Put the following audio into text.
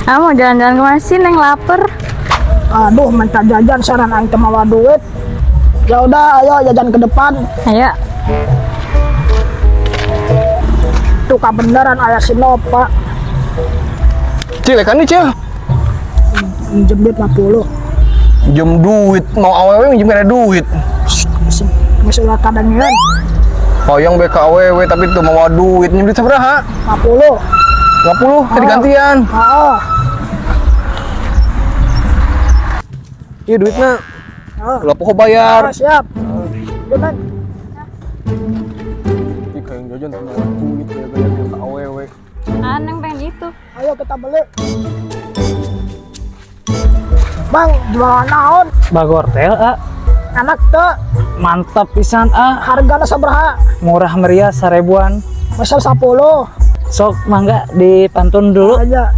Mau jalan-jalan kemana sih, Neng? Lapar. Aduh, minta jajan saran aing teh mawa duit. Ya udah, ayo jajan ke depan. Ayo. Tuh beneran aya si Nova. Cil, kan nih Cil. Minjem duit 50. Jam duit, mau awewe minjem kada duit. Masih ulah kadangan. Hoyong BKWW tapi tuh mau duit minjem duit seberapa? 50. 50, jadi gantian. Heeh. Iya duitnya. Heeh. Ulah poho bayar. Siap. Bener. Ih, kayak jajan tuh mau duit ya bayar BKWW. Neng pengen itu. Ayo kita beli. Bang, jualan naon? Bagor tel Enak teh. mantap pisan Hargana sabaraha? murah meriah 1000-an. Misal 10 Sok mangga dipantun dulu. aja.